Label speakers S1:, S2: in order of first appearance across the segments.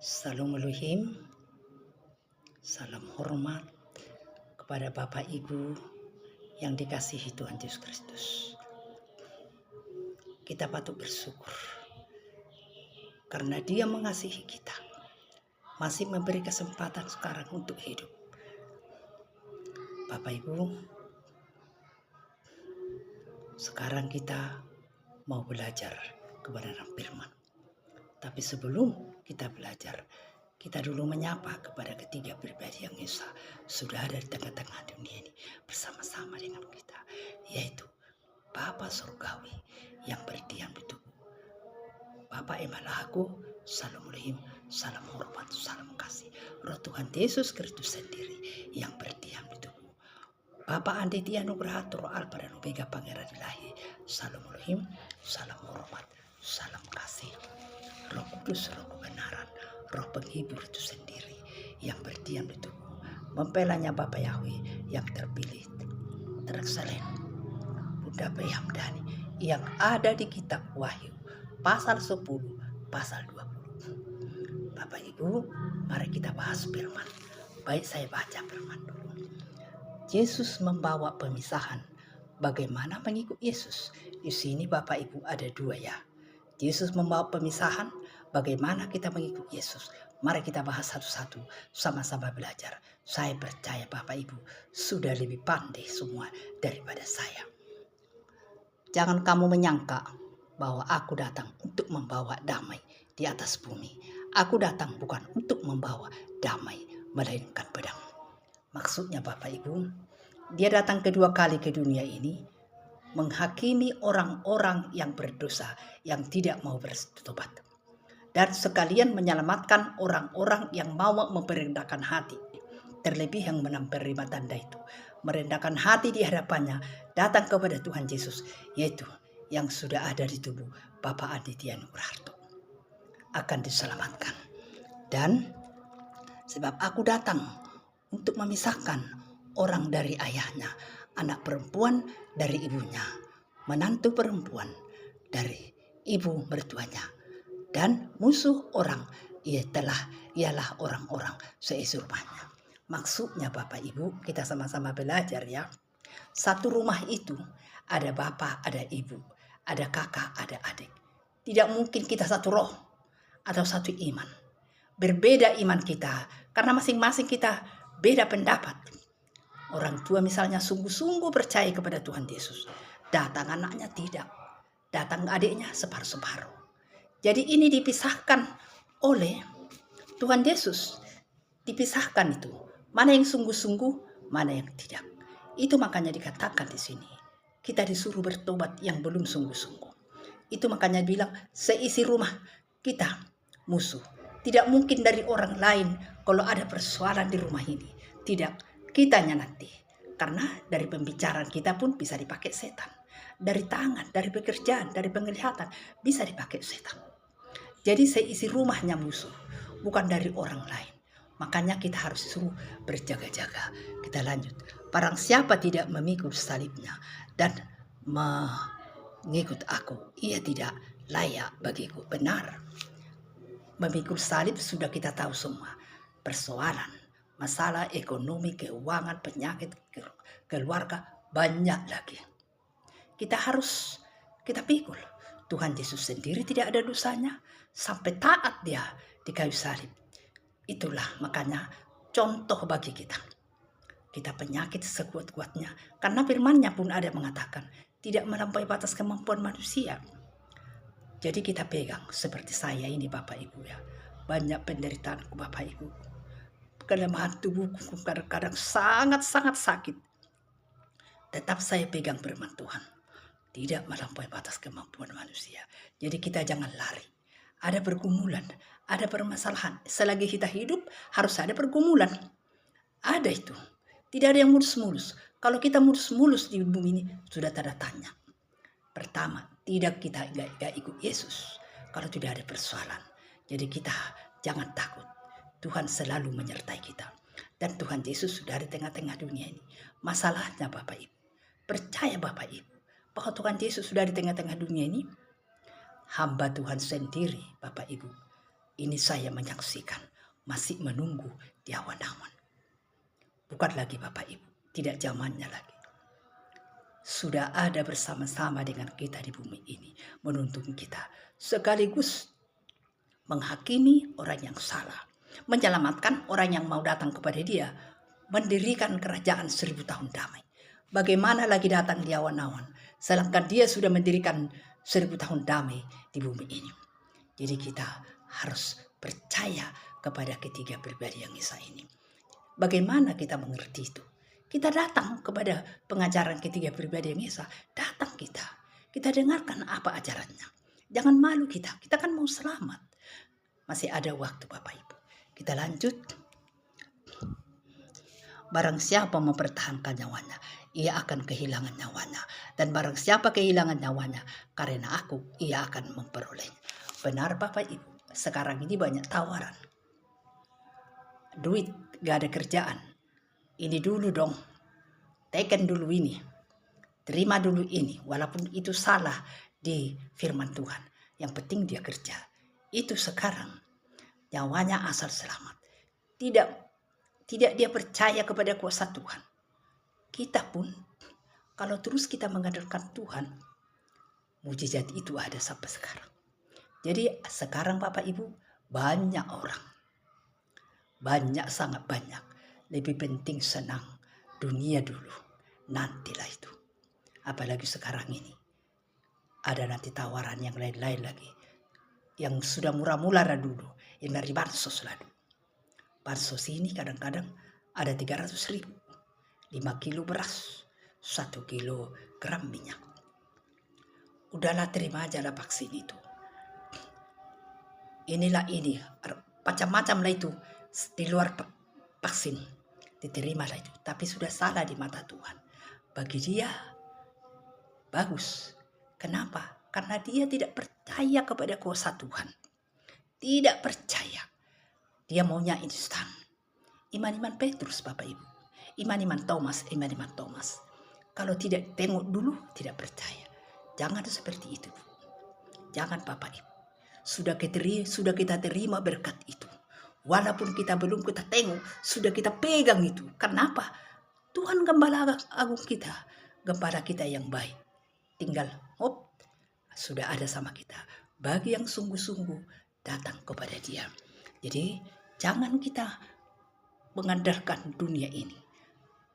S1: Salam Elohim, salam hormat kepada Bapak Ibu yang dikasihi Tuhan Yesus Kristus. Kita patut bersyukur karena Dia mengasihi kita, masih memberi kesempatan sekarang untuk hidup. Bapak Ibu, sekarang kita mau belajar kebenaran firman. Tapi sebelum kita belajar, kita dulu menyapa kepada ketiga pribadi yang Esa sudah ada di tengah-tengah dunia ini bersama-sama dengan kita, yaitu Bapa Surgawi yang berdiam di tubuh. Bapa Emalaku, salam Elohim, salam hormat, salam kasih. Roh Tuhan Yesus Kristus sendiri yang berdiam di tubuh. Bapa Anditya Nugraha, Roh Alfa dan Omega Pangeran Ilahi, salam Elohim, salam hormat, salam kasih. Roh Kudus, Roh kebenaran, Roh penghibur itu sendiri yang berdiam di tubuh. Mempelanya Bapa Yahweh yang terpilih, terekselen, Bunda Prihamdani yang ada di kitab Wahyu pasal 10, pasal 20. Bapak Ibu, mari kita bahas firman. Baik, saya baca firman dulu. Yesus membawa pemisahan. Bagaimana mengikut Yesus? Di sini Bapak Ibu ada dua ya. Yesus membawa pemisahan, bagaimana kita mengikut Yesus. Mari kita bahas satu-satu, sama-sama belajar. Saya percaya Bapak Ibu sudah lebih pandai semua daripada saya. Jangan kamu menyangka bahwa aku datang untuk membawa damai di atas bumi. Aku datang bukan untuk membawa damai, melainkan pedang. Maksudnya Bapak Ibu, Dia datang kedua kali ke dunia ini menghakimi orang-orang yang berdosa yang tidak mau bertobat, dan sekalian menyelamatkan orang-orang yang mau memperendahkan hati, terlebih yang menerima tanda itu, merendahkan hati di hadapannya, datang kepada Tuhan Yesus, yaitu yang sudah ada di tubuh Bapak Anditya Nugraha, akan diselamatkan. Dan sebab aku datang untuk memisahkan orang dari ayahnya, anak perempuan dari ibunya, menantu perempuan dari ibu mertuanya, dan musuh orang ialah orang-orang seisi rumahnya. Maksudnya Bapak Ibu, kita sama-sama belajar ya. Satu rumah itu ada bapak, ada ibu, ada kakak, ada adik. Tidak mungkin kita satu roh atau satu iman. Berbeda iman kita karena masing-masing kita beda pendapat. Orang tua misalnya sungguh-sungguh percaya kepada Tuhan Yesus. Datang anaknya tidak. Datang adiknya separuh-separuh. Jadi ini dipisahkan oleh Tuhan Yesus. Dipisahkan itu. Mana yang sungguh-sungguh, mana yang tidak. Itu makanya dikatakan di sini. Kita disuruh bertobat yang belum sungguh-sungguh. Itu makanya bilang seisi rumah kita musuh. Tidak mungkin dari orang lain kalau ada persoalan di rumah ini. Tidak. Kitanya nanti, karena dari pembicaraan kita pun bisa dipakai setan, dari tangan, dari pekerjaan, dari penglihatan bisa dipakai setan. Jadi seisi rumahnya musuh, bukan dari orang lain. Makanya kita harus suruh berjaga-jaga. Kita lanjut. Barang siapa tidak memikul salibnya dan mengikut aku, ia tidak layak bagiku. Benar. Memikul salib sudah kita tahu semua. Persoalan, masalah ekonomi, keuangan, penyakit, keluarga, banyak lagi. Kita pikul. Tuhan Yesus sendiri tidak ada dosanya. Sampai taat dia di kayu salib. Itulah makanya contoh bagi kita. Kita penyakit sekuat-kuatnya. Karena firman-Nya pun ada mengatakan, tidak melampaui batas kemampuan manusia. Jadi kita pegang seperti saya ini Bapak Ibu ya. Banyak penderitaanku Bapak Ibu. Kelemahan tubuhku kadang-kadang sangat-sangat sakit. Tetap saya pegang firman Tuhan. Tidak melampaui batas kemampuan manusia. Jadi kita jangan lari. Ada pergumulan, ada permasalahan. Selagi kita hidup harus ada pergumulan. Ada itu. Tidak ada yang mulus-mulus. Kalau kita mulus-mulus di bumi ini sudah tanda tanya. Pertama, tidak kita gak ikut Yesus kalau tidak ada persoalan. Jadi kita jangan takut. Tuhan selalu menyertai kita. Dan Tuhan Yesus sudah di tengah-tengah dunia ini. Masalahnya Bapak Ibu. Percaya Bapak Ibu. Bahwa Tuhan Yesus sudah di tengah-tengah dunia ini. Hamba Tuhan sendiri Bapak Ibu. Ini saya menyaksikan, masih menunggu di awan-awan. Bukan lagi Bapak Ibu, tidak zamannya lagi. Sudah ada bersama-sama dengan kita di bumi ini, menuntun kita, sekaligus menghakimi orang yang salah, menyelamatkan orang yang mau datang kepada dia, mendirikan kerajaan 1000 tahun damai. Bagaimana lagi datang di awan-awan, sedangkan dia sudah mendirikan 1000 tahun damai di bumi ini. Jadi kita harus percaya kepada ketiga pribadi yang Esa ini. Bagaimana kita mengerti itu? Kita datang kepada pengajaran ketiga pribadi yang Esa. Datang kita. Kita dengarkan apa ajarannya. Jangan malu kita. Kita kan mau selamat. Masih ada waktu Bapak Ibu. Kita lanjut. Barang siapa mempertahankan nyawanya, ia akan kehilangan nyawanya. Dan barang siapa kehilangan nyawanya, karena aku, ia akan memperolehnya. Benar Bapak Ibu, sekarang ini banyak tawaran. Duit, gak ada kerjaan. Ini dulu dong, teken dulu ini. Terima dulu ini, walaupun itu salah di firman Tuhan. Yang penting dia kerja. Itu sekarang, nyawanya asal selamat. Tidak dia percaya kepada kuasa Tuhan. Kita pun, kalau terus kita mengandalkan Tuhan, mujizat itu ada sampai sekarang. Jadi sekarang Bapak Ibu, banyak orang. Banyak, sangat banyak. Lebih penting senang dunia dulu. Nantilah itu. Apalagi sekarang ini. Ada nanti tawaran yang lain-lain lagi. Yang sudah murah-murah dulu. Yang dari bansos lah dulu. Bansos ini kadang-kadang ada 300.000. 5 kilo beras. 1 kilogram minyak. Udahlah terima aja lah vaksin itu. Inilah ini. Macam-macam lah itu. Di luar vaksin. Diterima lah itu. Tapi sudah salah di mata Tuhan. Bagi dia bagus. Kenapa? Karena dia tidak percaya kepada kuasa Tuhan. Tidak percaya. Dia maunya instan. Iman-iman Petrus Bapak Ibu. Iman-iman Thomas. Kalau tidak tengok dulu, tidak percaya. Jangan seperti itu. Jangan Bapak Ibu. Sudah kita terima berkat itu. Walaupun kita belum kita tengok, sudah kita pegang itu. Kenapa? Tuhan Gembala Agung kita. Gembala kita yang baik. Tinggal, sudah ada sama kita. Bagi yang sungguh-sungguh datang kepada dia. Jadi, jangan kita mengandalkan dunia ini.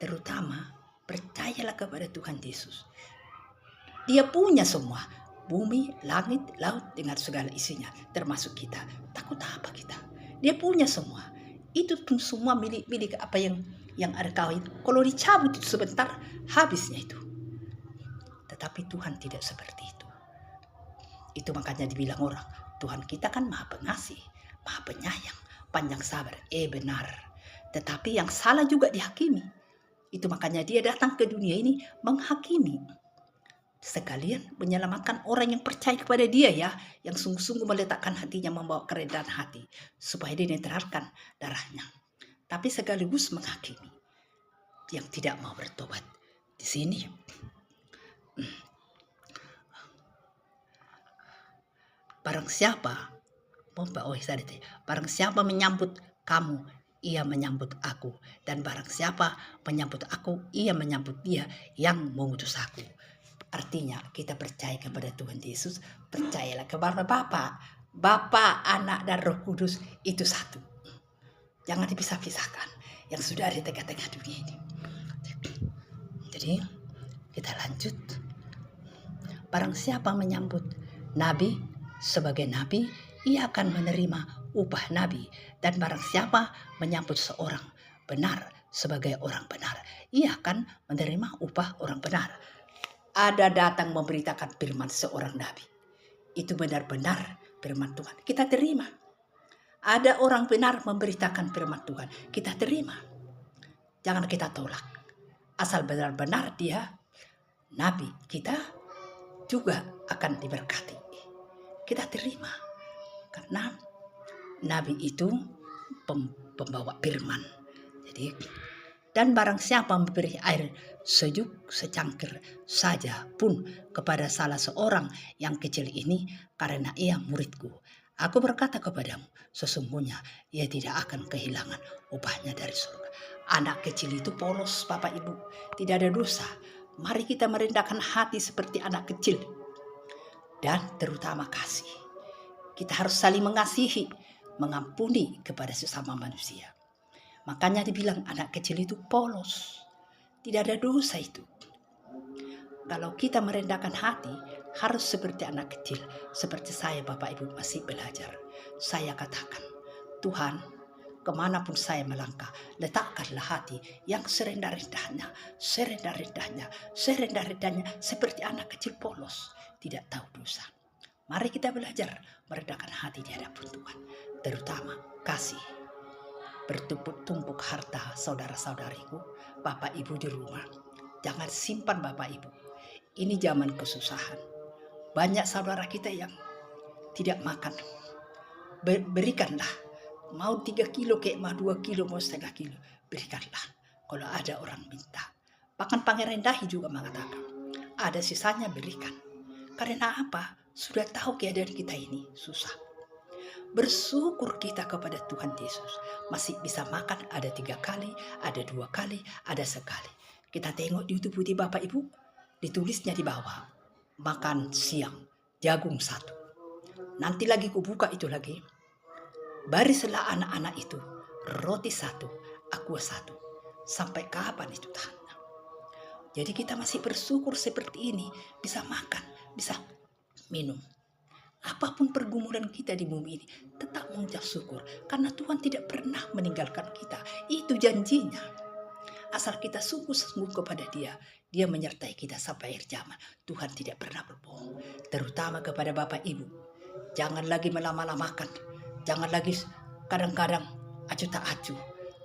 S1: Terutama, percayalah kepada Tuhan Yesus. Dia punya semua. Bumi, langit, laut dengan segala isinya. Termasuk kita. Takut apa kita? Dia punya semua. Itu pun semua milik apa yang ada kawin. Kalau dicabut itu sebentar, habisnya itu. Tetapi Tuhan tidak seperti itu. Itu makanya dibilang orang, Tuhan kita kan maha pengasih, maha penyayang, panjang sabar. Benar. Tetapi yang salah juga dihakimi. Itu makanya dia datang ke dunia ini menghakimi. Sekalian menyelamatkan orang yang percaya kepada dia ya. Yang sungguh-sungguh meletakkan hatinya membawa kerendahan hati. Supaya dia netralkan darahnya. Tapi sekaligus menghakimi. Yang tidak mau bertobat. Di sini. Barang siapa menyambut kamu, ia menyambut aku. Dan barang siapa menyambut aku, ia menyambut dia yang mengutus aku. Artinya kita percaya kepada Tuhan Yesus, percayalah kepada Bapa, Anak dan Roh Kudus itu satu. Jangan dipisah-pisahkan yang sudah ada di tengah-tengah dunia ini. Jadi kita lanjut. Barang siapa menyambut nabi sebagai nabi, ia akan menerima upah nabi. Dan barang siapa menyambut seorang benar sebagai orang benar, ia akan menerima upah orang benar. Ada datang memberitakan firman seorang nabi. Itu benar-benar firman Tuhan. Kita terima. Ada orang benar memberitakan firman Tuhan. Kita terima. Jangan kita tolak. Asal benar-benar dia nabi, kita juga akan diberkati. Kita terima. Karena nabi itu pembawa firman. Jadi, dan barang siapa memberi air sejuk secangkir saja pun kepada salah seorang yang kecil ini, karena ia muridku, Aku berkata kepadamu, sesungguhnya ia tidak akan kehilangan upahnya dari surga. Anak kecil itu polos, Bapak Ibu, tidak ada dosa. Mari kita merendahkan hati seperti anak kecil. Dan terutama kasih. Kita harus saling mengasihi, mengampuni kepada sesama manusia. Makanya dibilang anak kecil itu polos. Tidak ada dosa itu. Kalau kita merendahkan hati, harus seperti anak kecil. Seperti saya, Bapak Ibu, masih belajar. Saya katakan, Tuhan, kemanapun saya melangkah, letakkanlah hati yang serendah-rendahnya, serendah-rendahnya, serendah-rendahnya, seperti anak kecil polos, tidak tahu dosa. Mari kita belajar merendahkan hati di hadapan Tuhan. Terutama kasih. Bertumpuk-tumpuk harta saudara-saudariku, Bapak Ibu di rumah. Jangan simpan Bapak Ibu. Ini zaman kesusahan. Banyak saudara kita yang tidak makan. Berikanlah. Mau 3 kilo kayak mau 2 kilo, mau setengah kilo. Berikanlah. Kalau ada orang minta. Bahkan Pangeran Dahi juga mengatakan, ada sisanya berikan. Karena apa? Sudah tahu keadaan kita ini susah. Bersyukur kita kepada Tuhan Yesus. Masih bisa makan, ada 3 kali, ada 2 kali, ada sekali. Kita tengok di YouTube putih Bapak Ibu, ditulisnya di bawah, makan siang, jagung 1. Nanti lagi kubuka itu lagi, barislah anak-anak itu, roti 1, aqua 1. Sampai kapan itu tahan? Jadi kita masih bersyukur seperti ini, bisa makan, bisa minum. Apapun pergumulan kita di bumi ini, tetap mengucap syukur. Karena Tuhan tidak pernah meninggalkan kita. Itu janjinya. Asal kita sungguh-sungguh kepada Dia, Dia menyertai kita sampai akhir zaman. Tuhan tidak pernah berbohong. Terutama kepada Bapak Ibu. Jangan lagi melama-lamakan. Jangan lagi kadang-kadang acuh tak acuh.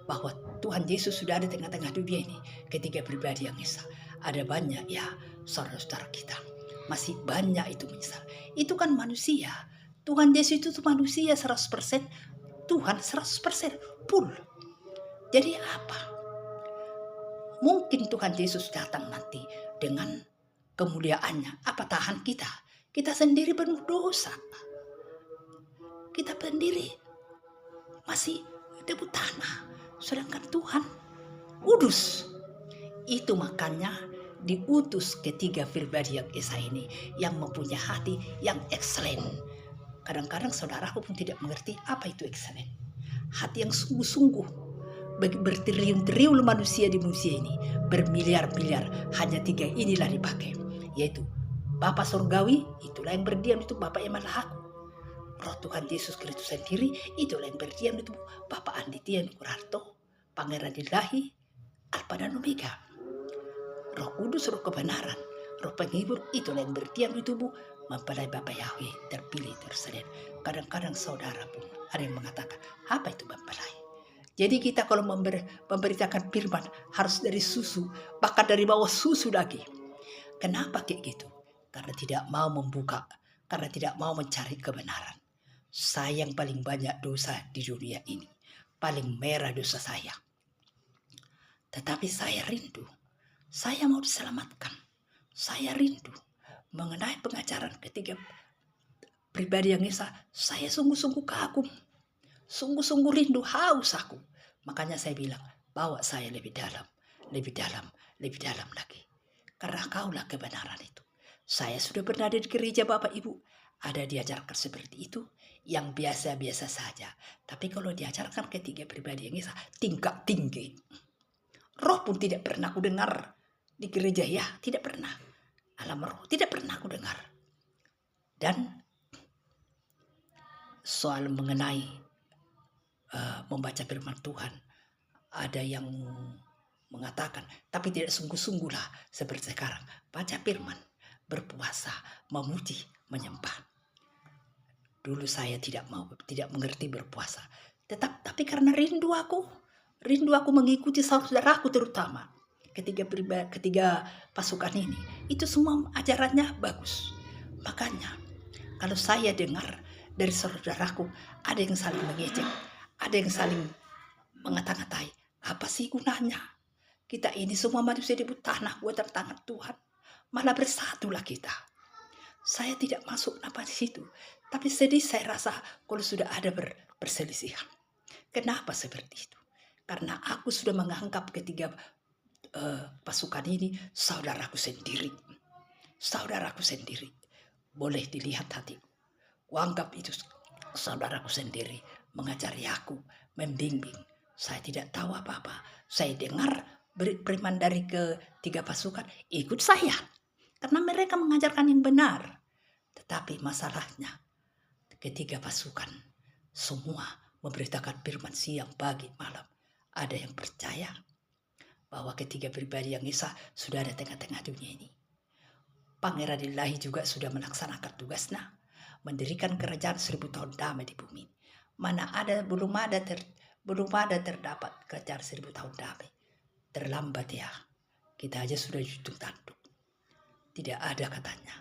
S1: Bahwa Tuhan Yesus sudah ada tengah-tengah dunia ini. Ketiga pribadi yang esa. Ada banyak ya saudara-saudara kita. Masih banyak itu menyesal. Itu kan manusia. Tuhan Yesus itu manusia 100%. Tuhan 100% full. Jadi apa? Mungkin Tuhan Yesus datang nanti dengan kemuliaannya. Apa tahan kita? Kita sendiri penuh dosa. Kita sendiri masih debu tanah. Sedangkan Tuhan kudus. Itu makanya diutus ketiga pribadi yang esa ini, yang mempunyai hati yang excellent. Kadang-kadang saudaraku pun tidak mengerti apa itu excellent. Hati yang sungguh-sungguh. Bertriliun-triliun manusia di manusia ini, bermiliar-miliar, hanya 3 inilah dipakai, yaitu Bapa Surgawi, itulah yang berdiam itu Bapa yang maha aku. Roh Tuhan Yesus Kristus sendiri, itulah yang berdiam itu Bapa Anditya Nukurarto, Pangeran Ilahi, Alfa dan Omega. Roh Kudus, Roh kebenaran, Roh penghibur, itulah yang berdiam di tubuh mempelai Bapa Yahweh terpilih tersedia. Kadang-kadang saudara pun ada yang mengatakan, apa itu mempelai? Jadi kita kalau memberitakan firman harus dari susu, bahkan dari bawah susu lagi. Kenapa kayak gitu? Karena tidak mau membuka, karena tidak mau mencari kebenaran. Saya yang paling banyak dosa di dunia ini, paling merah dosa saya. Tetapi saya rindu, saya mau diselamatkan. Saya rindu mengenai pengajaran ketiga pribadi yang esa. Saya sungguh-sungguh kagum. Sungguh-sungguh rindu, haus aku. Makanya saya bilang, bawa saya lebih dalam, lebih dalam, lebih dalam lagi. Karena kaulah kebenaran itu. Saya sudah pernah di gereja Bapak Ibu. Ada diajarkan seperti itu, yang biasa-biasa saja. Tapi kalau diajarkan ketiga pribadi yang esa, tingkat tinggi. Roh pun tidak pernah aku dengar di gereja ya, tidak pernah. Alam roh tidak pernah aku dengar. Dan soal mengenai membaca firman Tuhan, ada yang mengatakan, tapi tidak sungguh-sungguh lah seperti sekarang. Baca firman, berpuasa, memuji, menyembah. Dulu saya tidak mengerti berpuasa. Tapi karena rindu aku mengikuti saudaraku terutama. Ketiga pasukan ini, itu semua ajarannya bagus. Makanya kalau saya dengar dari saudaraku ada yang saling mengejek, ada yang saling mengata-ngatai, apa sih gunanya? Kita ini semua manusia di tanah buatan tangan Tuhan. Malah bersatulah kita. Saya tidak masuk apa di situ. Tapi sedih saya rasa kalau sudah ada perselisihan. Kenapa seperti itu? Karena aku sudah menganggap ketiga pasukan ini saudaraku sendiri. Saudaraku sendiri. Boleh dilihat hatiku. Kuanggap itu saudaraku sendiri, mengajari aku, membimbing. Saya tidak tahu apa-apa. Saya dengar beriman dari ketiga pasukan, ikut saya. Karena mereka mengajarkan yang benar. Tetapi masalahnya, ketiga pasukan semua memberitakan firman siang, pagi, malam. Ada yang percaya bahwa ketiga pribadi yang Esa sudah ada tengah-tengah dunia ini. Pangeran Ilahi juga sudah melaksanakan tugasnya, mendirikan kerajaan 1000 tahun damai di bumi. Belum ada terdapat kerajaan 1000 tahun damai. Terlambat ya. Kita aja sudah junjung tanduk. Tidak ada katanya.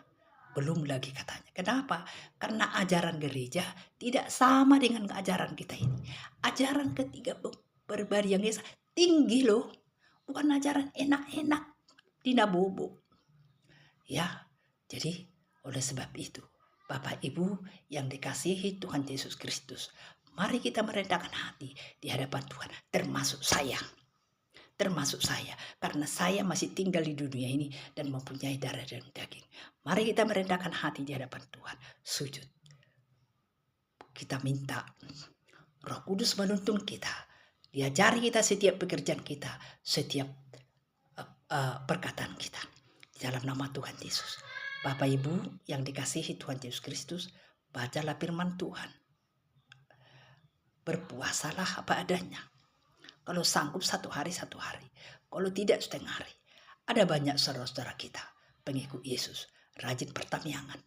S1: Belum lagi katanya. Kenapa? Karena ajaran gereja tidak sama dengan ajaran kita ini. Ajaran ketiga pribadi yang Esa tinggi loh. Bukan ajaran enak-enak. Tidak bobo. Ya, jadi oleh sebab itu, Bapak Ibu yang dikasihi Tuhan Yesus Kristus, mari kita merendahkan hati di hadapan Tuhan, termasuk saya. Termasuk saya, karena saya masih tinggal di dunia ini dan mempunyai darah dan daging. Mari kita merendahkan hati di hadapan Tuhan, sujud. Kita minta Roh Kudus menuntun kita, diajari kita setiap pekerjaan kita, setiap perkataan kita. Dalam nama Tuhan Yesus. Bapak Ibu yang dikasihi Tuhan Yesus Kristus, bacalah firman Tuhan. Berpuasalah apa adanya. Kalau sanggup 1 hari, 1 hari. Kalau tidak setengah hari. Ada banyak saudara-saudara kita, pengikut Yesus, rajin pertaniangan,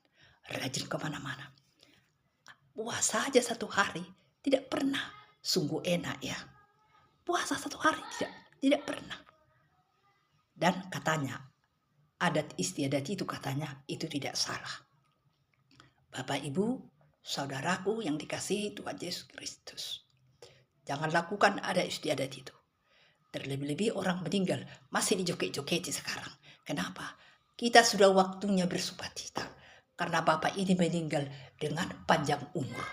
S1: rajin kemana-mana. Puasa aja 1 hari, tidak pernah. Sungguh enak ya. Puasa 1 hari, tidak pernah. Dan katanya, adat istiadat itu katanya, itu tidak salah. Bapak Ibu, saudaraku yang dikasihi Tuhan Yesus Kristus. Jangan lakukan adat istiadat itu. Terlebih-lebih orang meninggal masih dijoget-jogeti sekarang. Kenapa? Kita sudah waktunya bersukacita. Karena Bapak ini meninggal dengan panjang umur.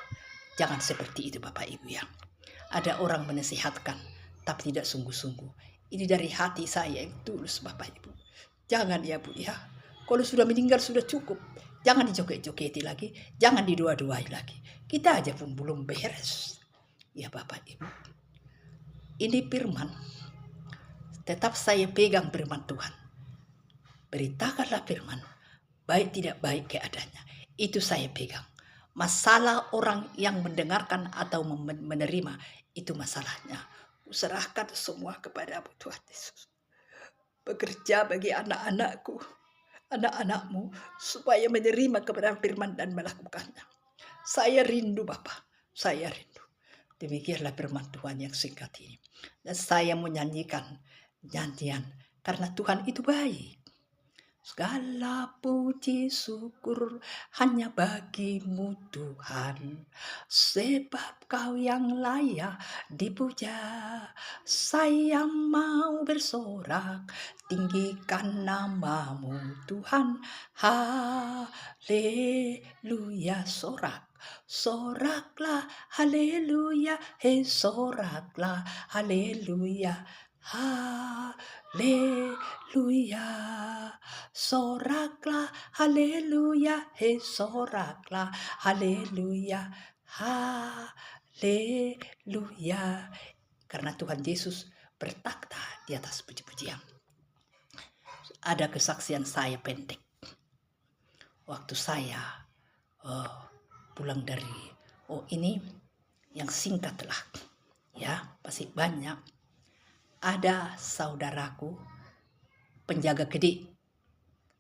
S1: Jangan seperti itu Bapak Ibu ya. Ada orang menasihatkan, tapi tidak sungguh-sungguh. Ini dari hati saya yang tulus Bapak Ibu. Jangan ya Bu ya. Kalau sudah meninggal sudah cukup. Jangan dijoget-jogeti lagi. Jangan didua-duai lagi. Kita aja pun belum beres. Ya Bapak Ibu. Ini firman. Tetap saya pegang firman Tuhan. Beritakanlah firman. Baik tidak baik keadaannya. Itu saya pegang. Masalah orang yang mendengarkan atau menerima. Itu masalahnya. Serahkan semua kepada Tuhan Yesus. Bekerja bagi anak-anakku, anak-anakmu, supaya menerima kebenaran firman dan melakukannya. Saya rindu Bapak, saya rindu. Demikianlah firman Tuhan yang singkat ini. Dan saya menyanyikan nyanyian, karena Tuhan itu baik. Segala puji syukur hanya bagimu Tuhan, sebab kau yang layak dipuja. Saya mau bersorak, tinggikan namamu Tuhan. Haleluya, sorak. Soraklah, haleluya, soraklah, haleluya, haleluya. Soraklah, haleluya, soraklah, haleluya, haleluya. Karena Tuhan Yesus bertakhta di atas puji-pujian. Ada kesaksian saya pendek. Waktu saya pulang dari ini yang singkat lah ya, pasti banyak. Ada saudaraku penjaga gede,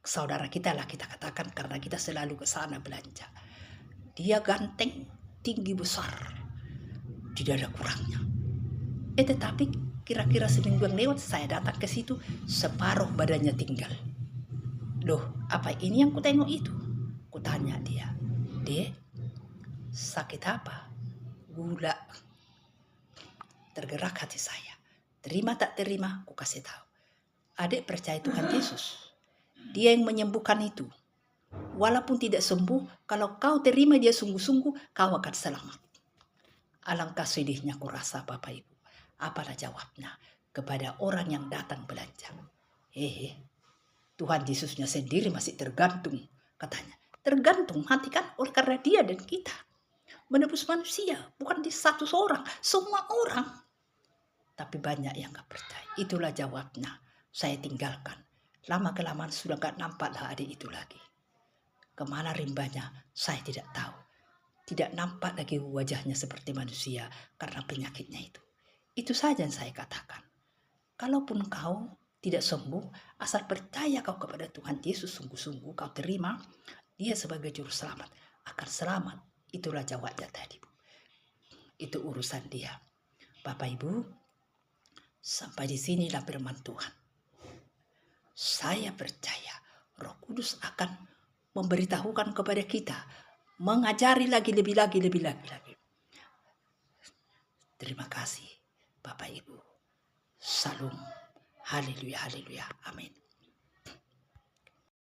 S1: saudara kita lah kita katakan, karena kita selalu ke sana belanja. Dia ganteng, tinggi, besar, tidak ada kurangnya. Tetapi kira-kira seminggu yang lewat saya datang ke situ, separuh badannya tinggal. Loh, apa ini yang kutengok itu? Kutanya dia, Dek, sakit apa? Gula. Tergerak hati saya. Terima tak terima, ku kasih tahu. Adik percaya Tuhan Yesus. Dia yang menyembuhkan itu. Walaupun tidak sembuh, kalau kau terima dia sungguh-sungguh, kau akan selamat. Alangkah sedihnya kurasa Bapak Ibu. Apalah jawabnya kepada orang yang datang belanja? Tuhan Yesusnya sendiri masih tergantung, katanya. Tergantung hati kan, oleh karena dia dan kita menebus manusia, bukan di satu seorang, semua orang. Tapi banyak yang gak percaya. Itulah jawabnya. Saya tinggalkan. Lama-kelamaan sudah gak nampaklah adik itu lagi. Kemana rimbanya, saya tidak tahu. Tidak nampak lagi wajahnya seperti manusia karena penyakitnya itu. Itu saja yang saya katakan. Kalaupun kau tidak sembuh, asal percaya kau kepada Tuhan Yesus sungguh-sungguh, kau terima dia sebagai juru selamat, akan selamat. Itulah jawabnya tadi. Itu urusan dia. Bapak Ibu, sampai di sinilah firman Tuhan. Saya percaya Roh Kudus akan memberitahukan kepada kita, mengajari lagi lebih lagi. Terima kasih Bapak Ibu. Salam. Haleluya, haleluya. Amin.